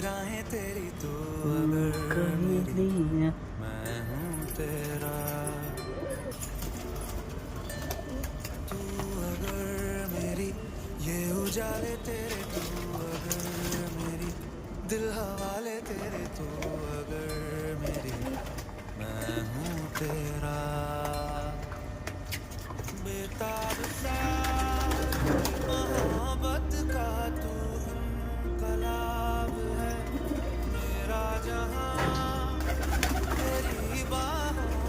राहें तेरी तो अगर कहीं मेरी नहीं। मैं हूँ तेरा। तू अगर मेरी ये उजाले तेरे, तू अगर मेरी दिल हवाले तेरे, तू अगर मेरी मैं हूँ तेरा। बेताब सा मोहब्बत का तू इनकलाब है, मेरा जहां तेरी बाहों